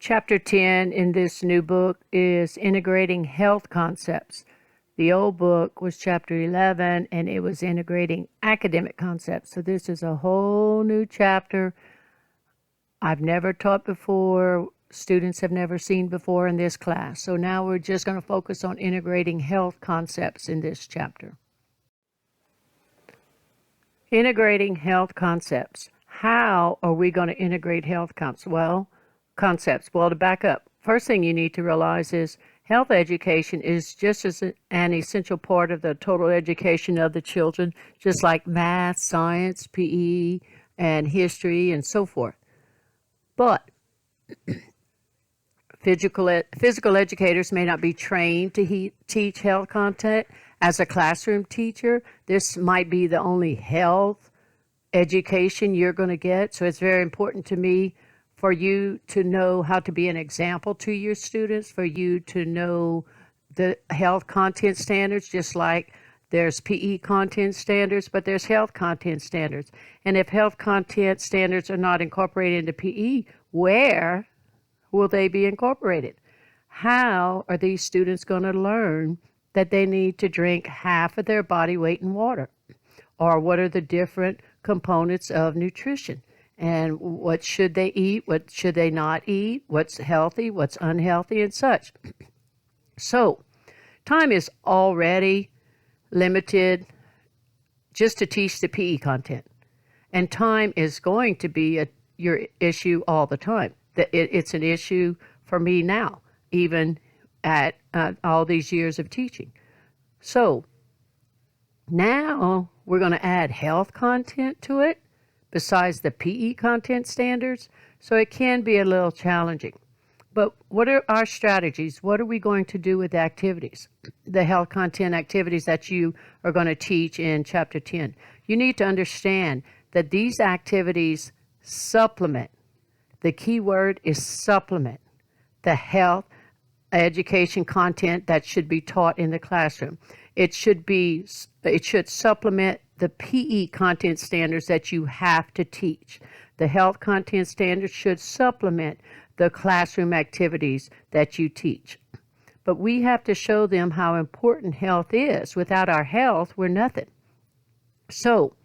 Chapter 10 in this new book is Integrating Health Concepts. The old book was Chapter 11, and it was Integrating Academic Concepts. So this is a whole new chapter I've never taught before, students have never seen before in this class. So now we're just going to focus on integrating health concepts in this chapter. Integrating health concepts. How are we going to integrate health concepts? Well, to back up, first thing you need to realize is health education is just as an essential part of the total education of the children, just like math, science, PE, and history, and so forth. But physical educators may not be trained to teach health content. As a classroom teacher, this might be the only health education you're going to get. So it's very important to me for you to know how to be an example to your students, for you to know the health content standards, just like there's PE content standards, but there's health content standards. And if health content standards are not incorporated into PE, where will they be incorporated? How are these students going to learn that they need to drink half of their body weight in water? Or what are the different components of nutrition? And what should they eat? What should they not eat? What's healthy? What's unhealthy? And such. So, time is already limited just to teach the PE content. And time is going to be your issue all the time. It's an issue for me now, even at all these years of teaching. So, now we're going to add health content to it, besides the PE content standards, so it can be a little challenging. But what are our strategies? What are we going to do with the activities, the health content activities that you are going to teach in Chapter 10? You need to understand that these activities supplement. The key word is supplement the health education content that should be taught in the classroom. It should supplement the PE content standards that you have to teach. The health content standards should supplement the classroom activities that you teach. But we have to show them how important health is. Without our health, we're nothing. So,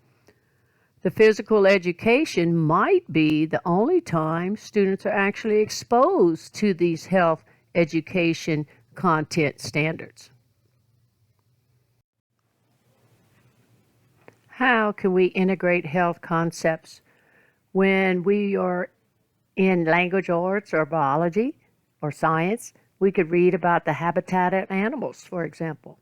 the physical education might be the only time students are actually exposed to these health education content standards. How can we integrate health concepts when we are in language arts or biology or science? We could read about the habitat of animals, for example.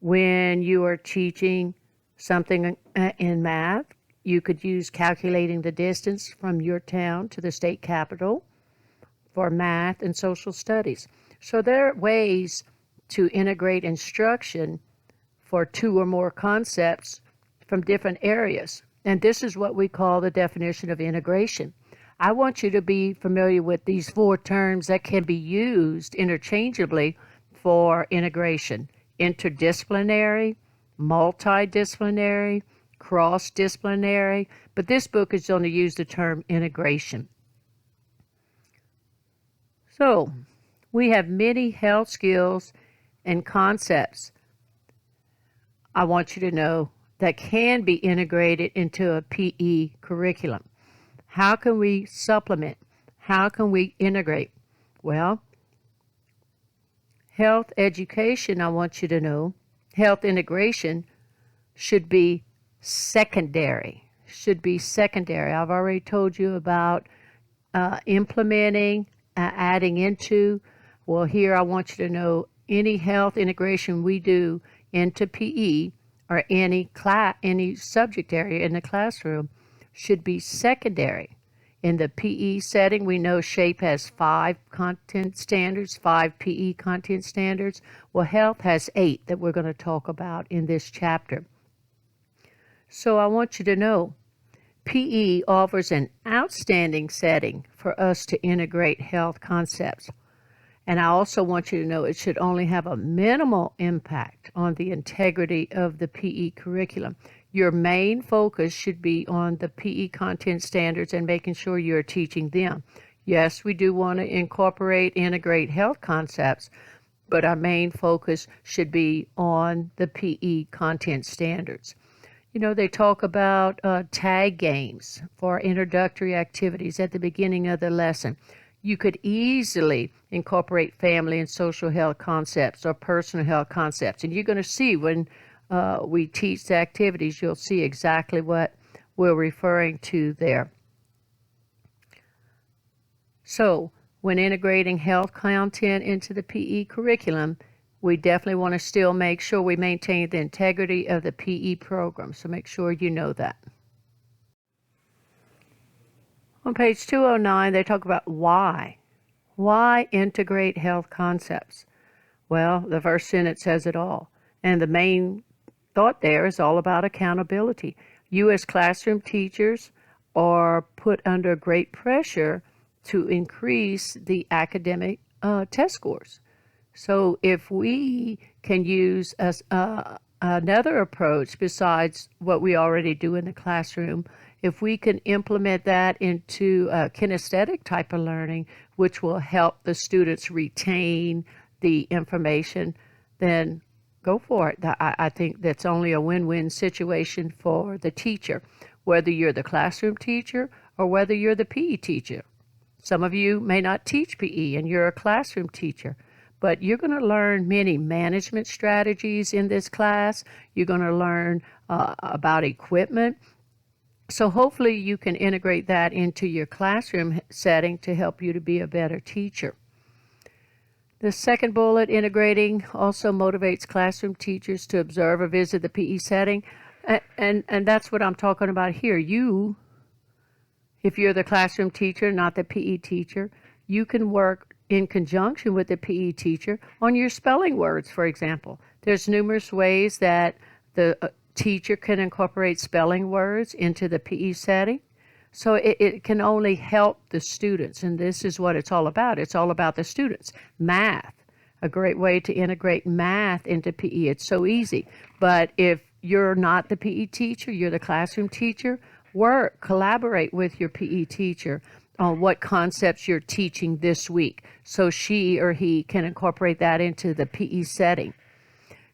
When you are teaching something in math, you could use calculating the distance from your town to the state capitol for math and social studies. So there are ways to integrate instruction for two or more concepts from different areas. And this is what we call the definition of integration. I want you to be familiar with these four terms that can be used interchangeably for integration: interdisciplinary, multidisciplinary, cross-disciplinary, but this book is going to use the term integration. So, we have many health skills and concepts I want you to know that can be integrated into a PE curriculum. How can we supplement? How can we integrate? Well, health education, I want you to know, health integration should be secondary. I've already told you about implementing, adding into. Well, here I want you to know any health integration we do into PE or any subject area in the classroom should be secondary. In the PE setting, we know SHAPE has 5 content standards, 5 PE content standards. Well, health has 8 that we're going to talk about in this chapter. So I want you to know PE offers an outstanding setting for us to integrate health concepts. And I also want you to know it should only have a minimal impact on the integrity of the PE curriculum. Your main focus should be on the PE content standards and making sure you're teaching them. Yes, we do want to integrate health concepts, but our main focus should be on the PE content standards. They talk about tag games for introductory activities at the beginning of the lesson. You could easily incorporate family and social health concepts or personal health concepts. And you're going to see when we teach the activities, you'll see exactly what we're referring to there. So, when integrating health content into the PE curriculum, we definitely want to still make sure we maintain the integrity of the PE program. So make sure you know that. On page 209, they talk about why. Why integrate health concepts? Well, the first sentence says it all. And the main thought there is all about accountability. You as classroom teachers are put under great pressure to increase the academic test scores. So if we can use another approach besides what we already do in the classroom, if we can implement that into a kinesthetic type of learning, which will help the students retain the information, then go for it. I think that's only a win-win situation for the teacher, whether you're the classroom teacher or whether you're the PE teacher. Some of you may not teach PE and you're a classroom teacher, but you're going to learn many management strategies in this class. You're going to learn about equipment. So hopefully you can integrate that into your classroom setting to help you to be a better teacher. The second bullet, integrating, also motivates classroom teachers to observe or visit the PE setting. And that's what I'm talking about here. You, if you're the classroom teacher, not the PE teacher, you can work in conjunction with the PE teacher on your spelling words, for example. There's numerous ways that the teacher can incorporate spelling words into the PE setting. So it can only help the students, and this is what it's all about. It's all about the students. Math, a great way to integrate math into PE. It's so easy. But if you're not the PE teacher, you're the classroom teacher, collaborate with your PE teacher on what concepts you're teaching this week so she or he can incorporate that into the PE setting.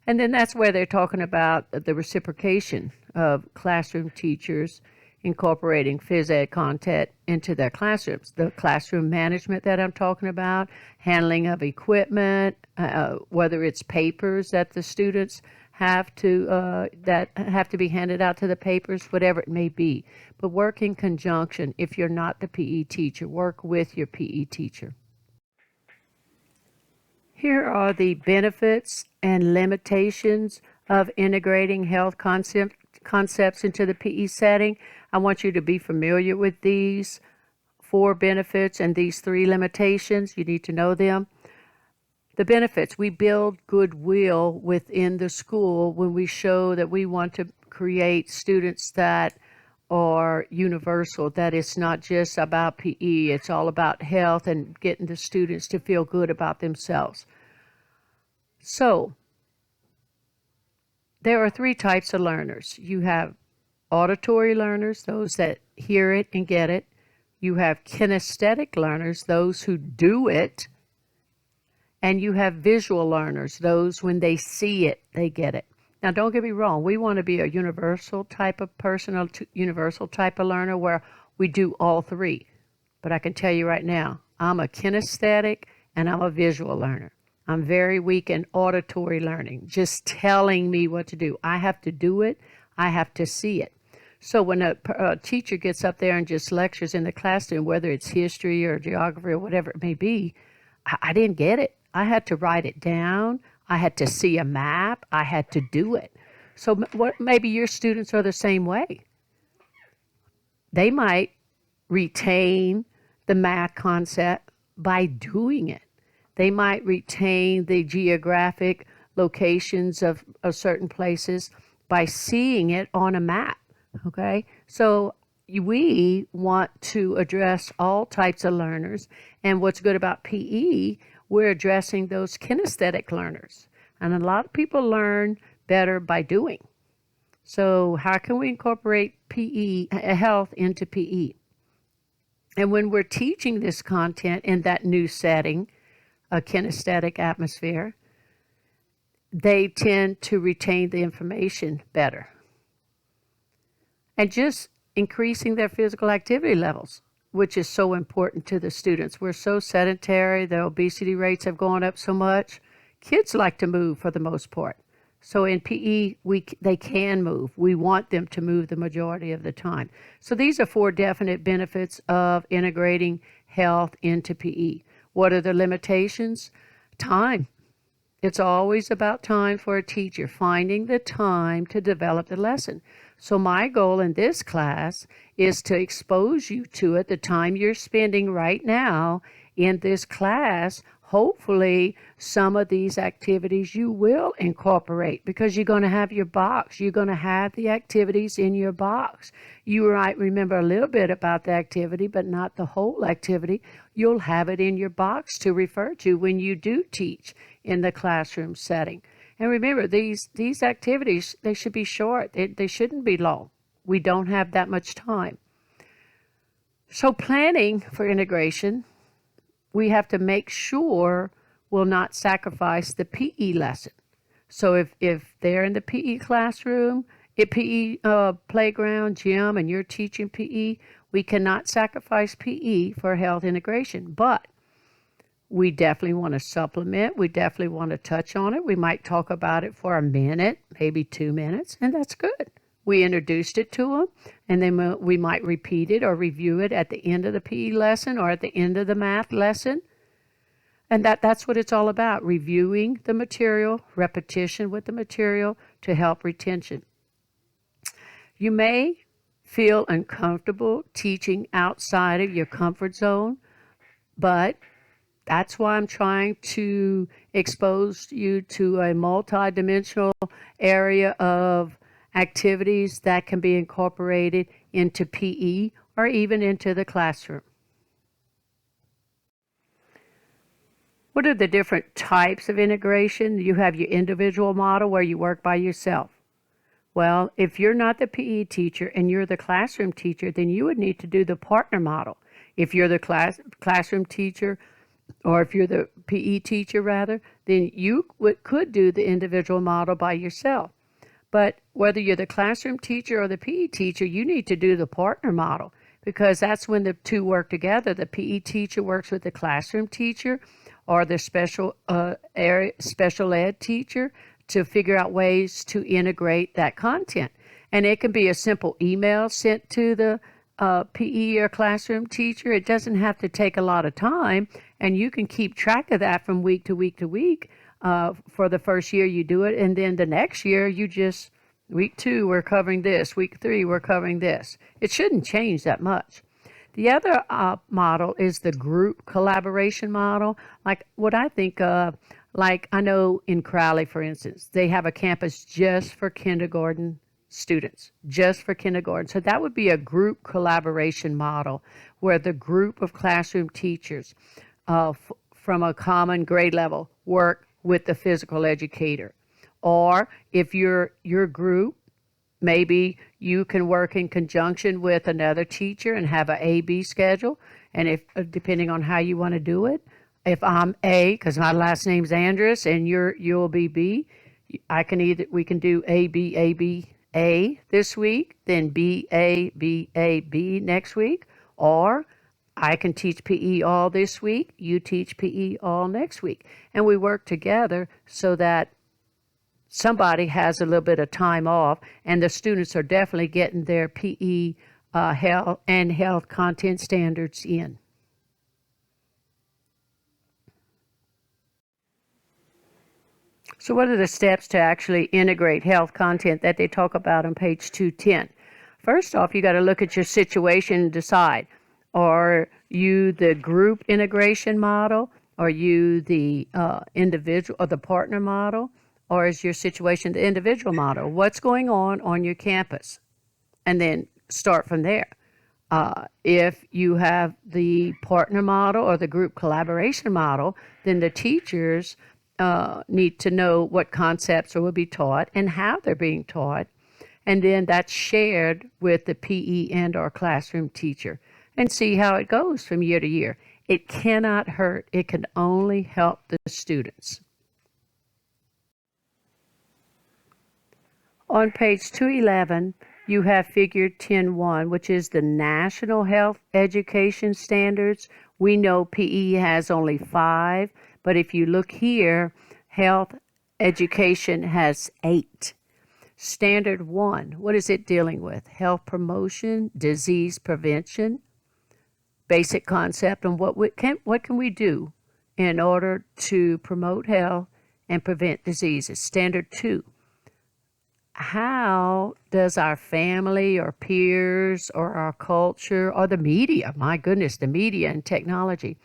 And then that's where they're talking about the reciprocation of classroom teachers incorporating phys ed content into their classrooms. The classroom management that I'm talking about, handling of equipment, whether it's papers that the students have to be handed out to the papers, whatever it may be. But work in conjunction. If you're not the PE teacher, work with your PE teacher. Here are the benefits and limitations of integrating health concepts into the PE setting. I want you to be familiar with these 4 benefits and these 3 limitations. You need to know them. The benefits, we build goodwill within the school when we show that we want to create students that are universal, that it's not just about PE, it's all about health and getting the students to feel good about themselves. So, there are 3 types of learners. You have auditory learners, those that hear it and get it. You have kinesthetic learners, those who do it. And you have visual learners, those when they see it, they get it. Now, don't get me wrong. We want to be a universal type of person, a universal type of learner where we do all 3. But I can tell you right now, I'm a kinesthetic and I'm a visual learner. I'm very weak in auditory learning, just telling me what to do. I have to do it. I have to see it. So when a teacher gets up there and just lectures in the classroom, whether it's history or geography or whatever it may be, I didn't get it. I had to write it down. I had to see a map. I had to do it. So maybe your students are the same way. They might retain the math concept by doing it. They might retain the geographic locations of certain places by seeing it on a map, okay? So we want to address all types of learners, and what's good about PE, we're addressing those kinesthetic learners. And a lot of people learn better by doing. So how can we incorporate PE, health into PE? And when we're teaching this content in that new setting, a kinesthetic atmosphere, they tend to retain the information better. And just increasing their physical activity levels, which is so important to the students. We're so sedentary, the obesity rates have gone up so much. Kids like to move for the most part. So in PE, they can move. We want them to move the majority of the time. So these are 4 definite benefits of integrating health into PE. What are the limitations? Time. It's always about time for a teacher, finding the time to develop the lesson. So my goal in this class is to expose you to it, the time you're spending right now in this class. Hopefully, some of these activities you will incorporate because you're going to have your box. You're going to have the activities in your box. You might remember a little bit about the activity, but not the whole activity. You'll have it in your box to refer to when you do teach in the classroom setting. And remember, these activities, they should be short. They shouldn't be long. We don't have that much time. So planning for integration, we have to make sure we'll not sacrifice the PE lesson. So if they're in the PE classroom, PE playground, gym, and you're teaching PE, we cannot sacrifice PE for health integration. But we definitely want to supplement. We definitely want to touch on it. We might talk about it for a minute, maybe 2 minutes, and that's good. We introduced it to them, and then we might repeat it or review it at the end of the PE lesson or at the end of the math lesson. And that's what it's all about, reviewing the material, repetition with the material to help retention. You may feel uncomfortable teaching outside of your comfort zone, but that's why I'm trying to expose you to a multidimensional area of activities that can be incorporated into PE or even into the classroom. What are the different types of integration? You have your individual model where you work by yourself. Well, if you're not the PE teacher and you're the classroom teacher, then you would need to do the partner model. If you're the classroom teacher, or if you're the PE teacher rather, then you could do the individual model by yourself. But whether you're the classroom teacher or the PE teacher, you need to do the partner model because that's when the two work together. The PE teacher works with the classroom teacher or the special ed teacher to figure out ways to integrate that content. And it can be a simple email sent to the PE or classroom teacher. It doesn't have to take a lot of time, and you can keep track of that from week to week to week. For the first year you do it, and then the next year you just, week 2 we're covering this, week 3 we're covering this. It shouldn't change that much. The other model is the group collaboration model, like what I think of, like I know in Crowley, for instance, they have a campus just for kindergarten students, just for kindergarten. So that would be a group collaboration model where the group of classroom teachers from a common grade level work with the physical educator. Or if your group, maybe you can work in conjunction with another teacher and have an A-B schedule. And if depending on how you want to do it, if I'm A, because my last name's Andrus, and you'll be B, we can do A, B, A, B, A this week, then B, A, B, A, B next week, or I can teach PE all this week, you teach PE all next week. And we work together so that somebody has a little bit of time off, and the students are definitely getting their PE health content standards in. So what are the steps to actually integrate health content that they talk about on page 210? First off, you got to look at your situation and decide, are you the group integration model? Are you the individual or the partner model? Or is your situation the individual model? What's going on your campus? And then start from there. If you have the partner model or the group collaboration model, then the teachers need to know what concepts will be taught and how they're being taught. And then that's shared with the PE and or classroom teacher. and see how it goes from year to year. It cannot hurt. It can only help the students. On page 211, you have figure 10.1, which is the National Health Education Standards. We know PE has only 5, but if you look here, health education has 8. Standard 1, what is it dealing with? Health promotion, disease prevention, basic concept, and what can we do in order to promote health and prevent diseases. Standard 2, how does our family or peers or our culture or the media, my goodness, the media and technology,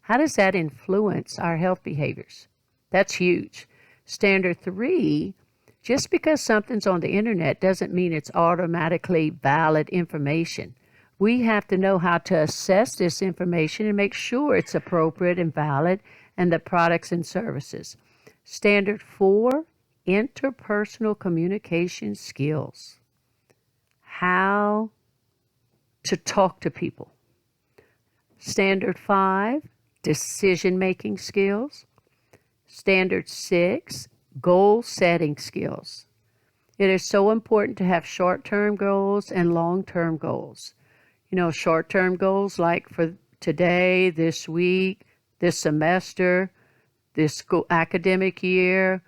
how does that influence our health behaviors? That's huge. Standard 3, just because something's on the internet doesn't mean it's automatically valid information. We have to know how to assess this information and make sure it's appropriate and valid and the products and services. Standard 4, interpersonal communication skills. How to talk to people. Standard 5, decision-making skills. Standard 6, goal-setting skills. It is so important to have short-term goals and long-term goals. You know, short-term goals like for today, this week, this semester, this school academic year,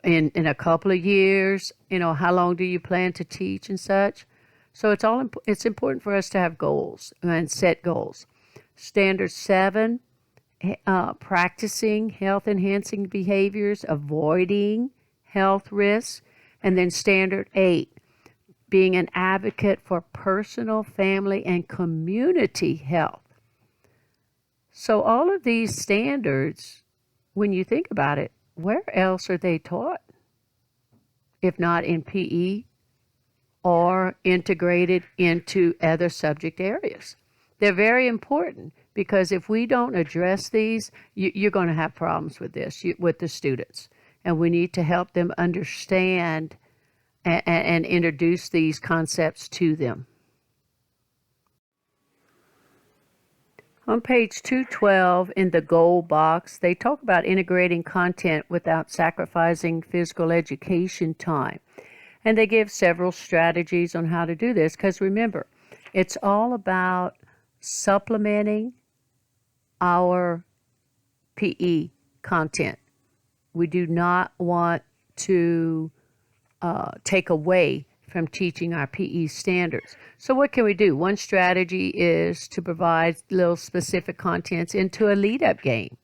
in a couple of years, you know, how long do you plan to teach and such? So it's important for us to have goals and set goals. Standard 7, practicing health enhancing behaviors, avoiding health risks. And then standard 8, being an advocate for personal, family, and community health. So all of these standards, when you think about it, where else are they taught if not in PE or integrated into other subject areas? They're very important because if we don't address these, you're going to have problems with this, with the students. And we need to help them understand and introduce these concepts to them. On page 212 in the goal box, they talk about integrating content without sacrificing physical education time. And they give several strategies on how to do this because remember, it's all about supplementing our PE content. We do not want to take away from teaching our PE standards. So what can we do? One strategy is to provide little specific contents into a lead-up game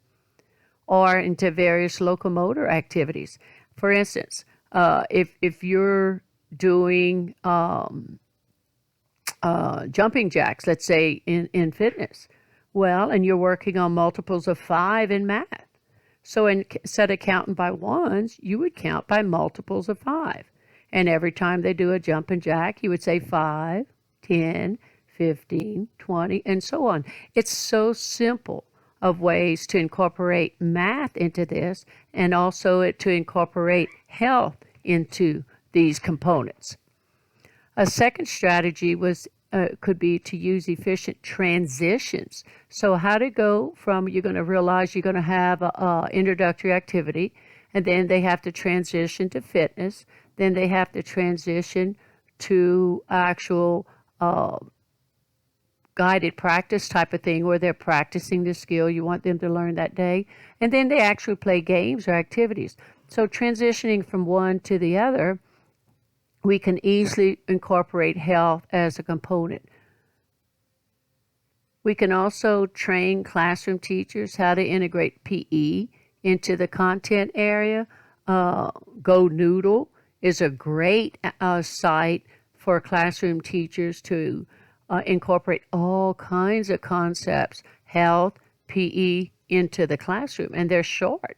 or into various locomotor activities. For instance, if you're doing jumping jacks, let's say in fitness, well, and you're working on multiples of 5 in math. So instead of counting by ones, you would count by multiples of 5. And every time they do a jumping jack, you would say 5, 10, 15, 20, and so on. It's so simple of ways to incorporate math into this and also to incorporate health into these components. A second strategy could be to use efficient transitions. So how to go from, you're going to realize you're going to have an introductory activity, and then they have to transition to fitness. Then they have to transition to actual guided practice type of thing where they're practicing the skill you want them to learn that day. And then they actually play games or activities. So transitioning from one to the other, we can easily incorporate health as a component. We can also train classroom teachers how to integrate PE into the content area. Go Noodle is a great site for classroom teachers to incorporate all kinds of concepts, health, PE, into the classroom. And they're short.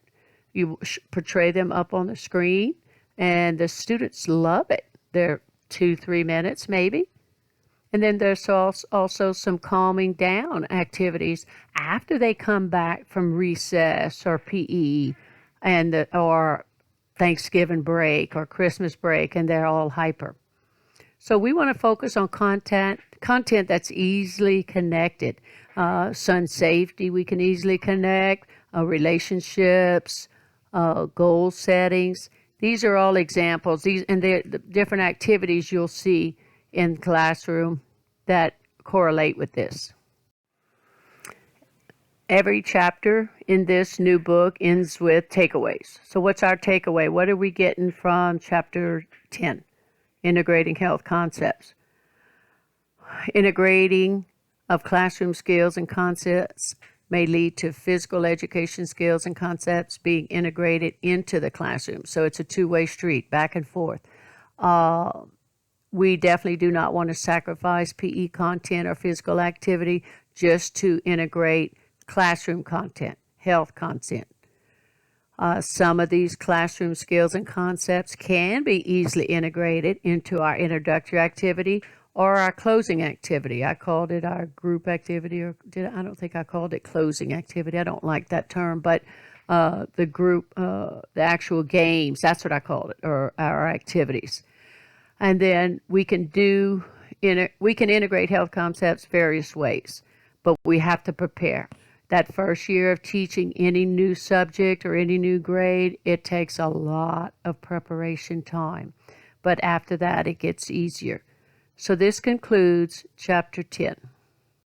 You portray them up on the screen, and the students love it. They're 2-3 minutes maybe. And then there's also some calming down activities after they come back from recess or PE or Thanksgiving break or Christmas break, and they're all hyper. So we want to focus on content content that's easily connected. Sun safety, we can easily connect, relationships, goal settings. These are all examples. These and the different activities you'll see in classroom that correlate with this. Every chapter in this new book ends with takeaways. So what's our takeaway? What are we getting from chapter 10? Integrating health concepts. Integrating of classroom skills and concepts may lead to physical education skills and concepts being integrated into the classroom. So it's a two-way street, back and forth. We definitely do not want to sacrifice PE content or physical activity just to integrate classroom content, health content. Some of these classroom skills and concepts can be easily integrated into our introductory activity or our closing activity. I called it our group activity, or I don't think I called it closing activity. I don't like that term, but the group, the actual games, that's what I called it, or our activities. And then we can integrate health concepts various ways, but we have to prepare. That first year of teaching any new subject or any new grade, it takes a lot of preparation time. But after that, it gets easier. So this concludes Chapter 10.